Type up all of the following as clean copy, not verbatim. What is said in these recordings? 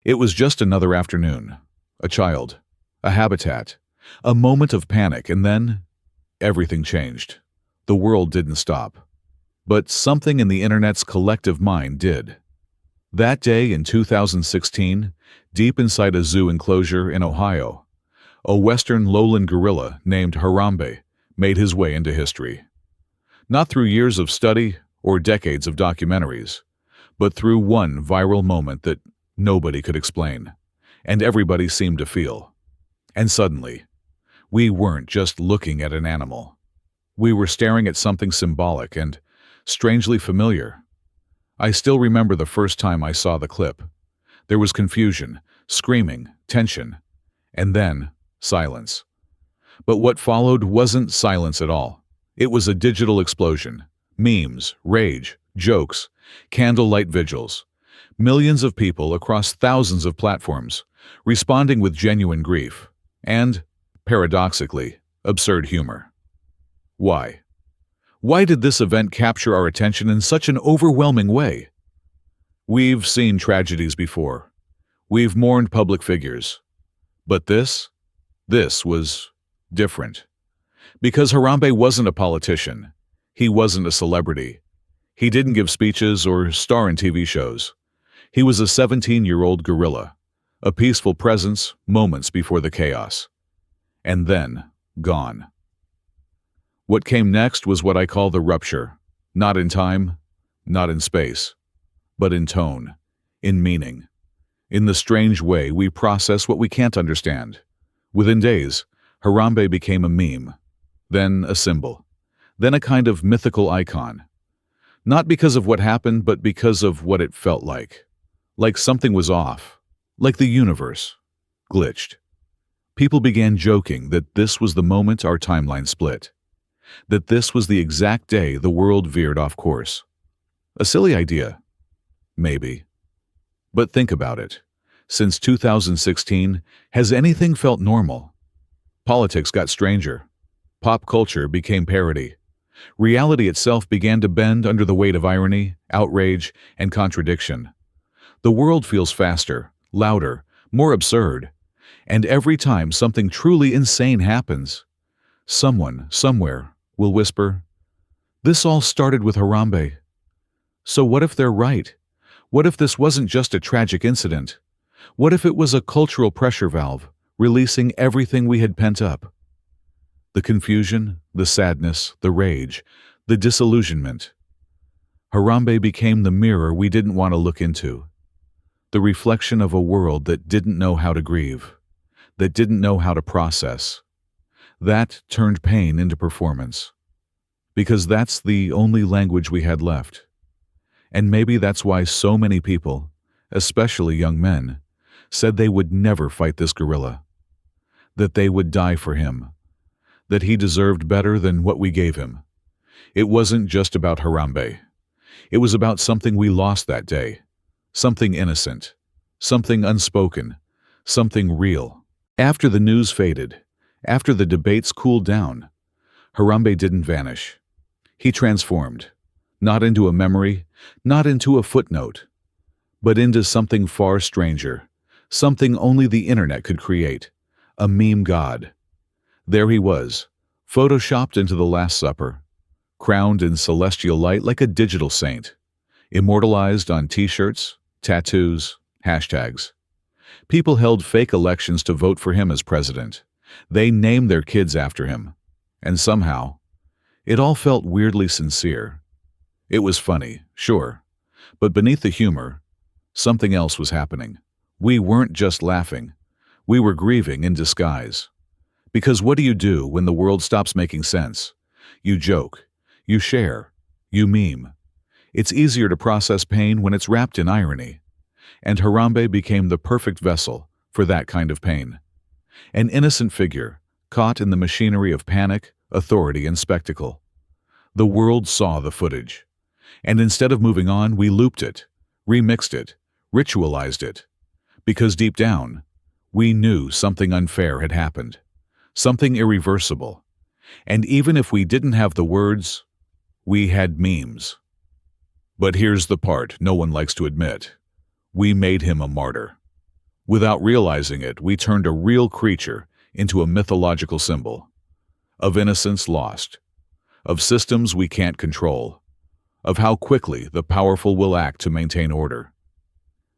It was just another afternoon, a child, a habitat, a moment of panic, and then everything changed. The world didn't stop. But something in the internet's collective mind did. That day in 2016, deep inside a zoo enclosure in Ohio, a western lowland gorilla named Harambe made his way into history. Not through years of study or decades of documentaries, but through one viral moment that nobody could explain, and everybody seemed to feel. And suddenly, we weren't just looking at an animal. We were staring at something symbolic and strangely familiar. I still remember the first time I saw the clip. There was confusion, screaming, tension, and then silence. But what followed wasn't silence at all. It was a digital explosion. Memes, rage, jokes, candlelight vigils. Millions of people across thousands of platforms, responding with genuine grief and, paradoxically, absurd humor. Why? Why did this event capture our attention in such an overwhelming way? We've seen tragedies before. We've mourned public figures. But this was different. Because Harambe wasn't a politician. He wasn't a celebrity. He didn't give speeches or star in TV shows. He was a 17-year-old gorilla, a peaceful presence moments before the chaos. And then, gone. What came next was what I call the rupture, not in time, not in space, but in tone, in meaning, in the strange way we process what we can't understand. Within days, Harambe became a meme, then a symbol, then a kind of mythical icon. Not because of what happened, but because of what it felt like. Like something was off, like the universe glitched. People began joking that this was the moment our timeline split, that this was the exact day the world veered off course. A silly idea, maybe. But think about it. Since 2016, has anything felt normal? Politics got stranger. Pop culture became parody. Reality itself began to bend under the weight of irony, outrage, and contradiction. The world feels faster, louder, more absurd. And every time something truly insane happens, someone, somewhere, will whisper, "This all started with Harambe." So what if they're right? What if this wasn't just a tragic incident? What if it was a cultural pressure valve, releasing everything we had pent up? The confusion, the sadness, the rage, the disillusionment. Harambe became the mirror we didn't want to look into. The reflection of a world that didn't know how to grieve, that didn't know how to process. That turned pain into performance. Because that's the only language we had left. And maybe that's why so many people, especially young men, said they would never fight this gorilla. That they would die for him. That he deserved better than what we gave him. It wasn't just about Harambe. It was about something we lost that day. Something innocent. Something unspoken. Something real. After the news faded, after the debates cooled down, Harambe didn't vanish. He transformed, not into a memory, not into a footnote, but into something far stranger, something only the internet could create, a meme god. There he was, photoshopped into the Last Supper, crowned in celestial light like a digital saint, immortalized on t-shirts, tattoos, hashtags. People held fake elections to vote for him as president. They named their kids after him. And somehow, it all felt weirdly sincere. It was funny, sure. But beneath the humor, something else was happening. We weren't just laughing. We were grieving in disguise. Because what do you do when the world stops making sense? You joke. You share. You meme. It's easier to process pain when it's wrapped in irony. And Harambe became the perfect vessel for that kind of pain. An innocent figure, caught in the machinery of panic, authority, and spectacle. The world saw the footage. And instead of moving on, we looped it, remixed it, ritualized it. Because deep down, we knew something unfair had happened. Something irreversible. And even if we didn't have the words, we had memes. But here's the part no one likes to admit. We made him a martyr. Without realizing it, we turned a real creature into a mythological symbol of innocence lost, of systems we can't control, of how quickly the powerful will act to maintain order,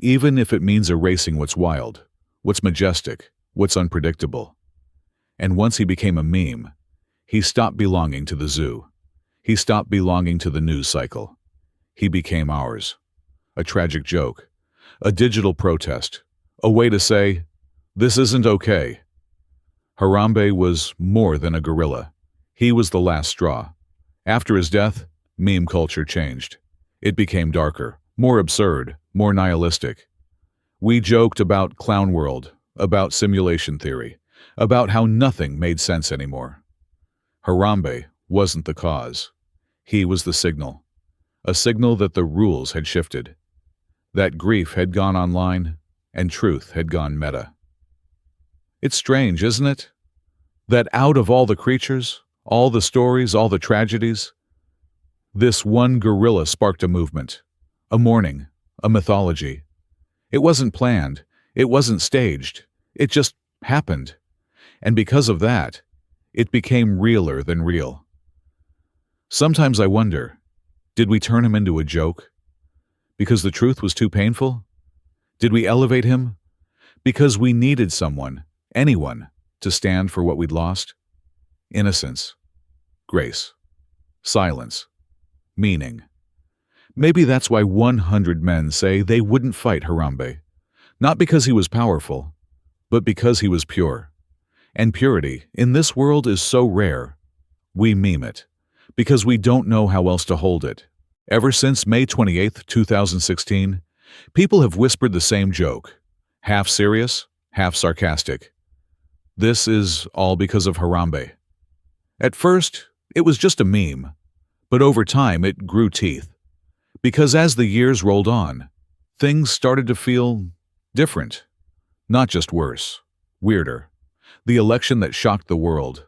even if it means erasing what's wild, what's majestic, what's unpredictable. And once he became a meme, he stopped belonging to the zoo. He stopped belonging to the news cycle. He became ours. A tragic joke, a digital protest, a way to say, this isn't okay. Harambe was more than a gorilla. He was the last straw. After his death, meme culture changed. It became darker, more absurd, more nihilistic. We joked about clown world, about simulation theory, about how nothing made sense anymore. Harambe wasn't the cause. He was the signal. A signal that the rules had shifted, that grief had gone online, and truth had gone meta. It's strange, isn't it? That out of all the creatures, all the stories, all the tragedies, this one gorilla sparked a movement, a mourning, a mythology. It wasn't planned, it wasn't staged, it just happened. And because of that, it became realer than real. Sometimes I wonder, did we turn him into a joke? Because the truth was too painful? Did we elevate him? Because we needed someone, anyone, to stand for what we'd lost? Innocence, grace, silence, meaning. Maybe that's why 100 men say they wouldn't fight Harambe. Not because he was powerful, but because he was pure. And purity, in this world, is so rare. We meme it, because we don't know how else to hold it. Ever since May 28, 2016, people have whispered the same joke, half serious, half sarcastic. This is all because of Harambe. At first, it was just a meme, but over time it grew teeth. Because as the years rolled on, things started to feel different. Not just worse, weirder. The election that shocked the world,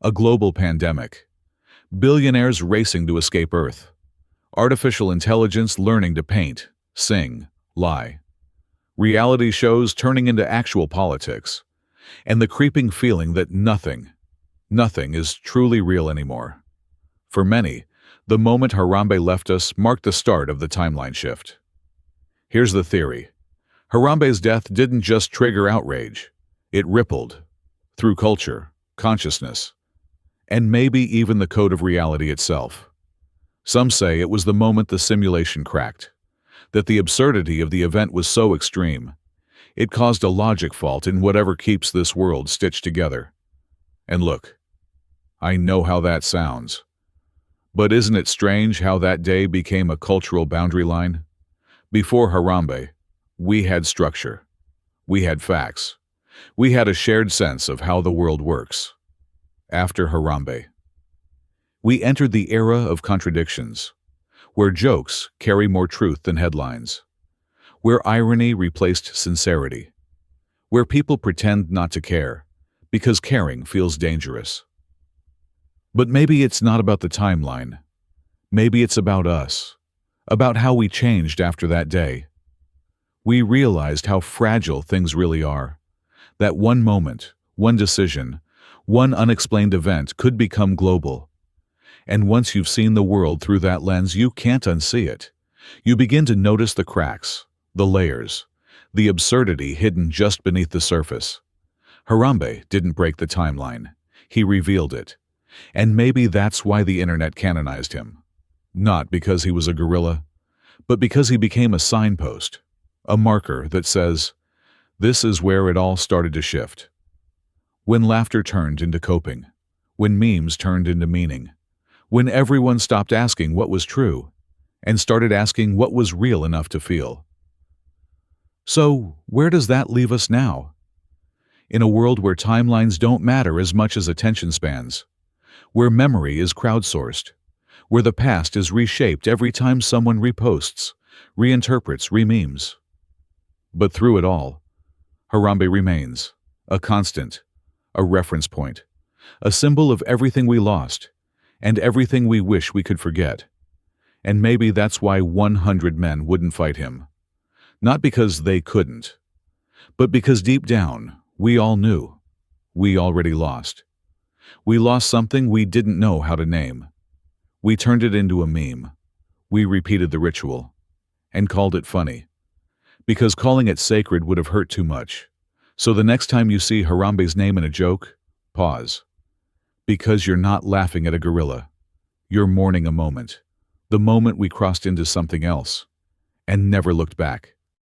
a global pandemic, billionaires racing to escape Earth, artificial intelligence learning to paint, sing, lie, reality shows turning into actual politics, and the creeping feeling that nothing is truly real anymore. For many, the moment Harambe left us marked the start of the timeline shift. Here's the theory. Harambe's death didn't just trigger outrage. It rippled through culture, consciousness, and maybe even the code of reality itself. Some say it was the moment the simulation cracked, that the absurdity of the event was so extreme, it caused a logic fault in whatever keeps this world stitched together. And look, I know how that sounds. But isn't it strange how that day became a cultural boundary line? Before Harambe, we had structure. We had facts. We had a shared sense of how the world works. After Harambe, we entered the era of contradictions, where jokes carry more truth than headlines, where irony replaced sincerity, where people pretend not to care because caring feels dangerous. But maybe it's not about the timeline. Maybe it's about us, about how we changed after that day. We realized how fragile things really are, that one moment, one decision, one unexplained event could become global. And once you've seen the world through that lens, you can't unsee it. You begin to notice the cracks, the layers, the absurdity hidden just beneath the surface. Harambe didn't break the timeline. He revealed it. And maybe that's why the internet canonized him. Not because he was a gorilla, but because he became a signpost, a marker that says, this is where it all started to shift. When laughter turned into coping, when memes turned into meaning, when everyone stopped asking what was true and started asking what was real enough to feel. So, where does that leave us now? In a world where timelines don't matter as much as attention spans, where memory is crowdsourced, where the past is reshaped every time someone reposts, reinterprets, rememes. But through it all, Harambe remains, a constant, a reference point, a symbol of everything we lost, and everything we wish we could forget. And maybe that's why 100 men wouldn't fight him. Not because they couldn't, but because deep down, we all knew. We already lost. We lost something we didn't know how to name. We turned it into a meme. We repeated the ritual and called it funny, because calling it sacred would have hurt too much. So the next time you see Harambe's name in a joke, pause. Because you're not laughing at a gorilla. You're mourning a moment. The moment we crossed into something else and never looked back.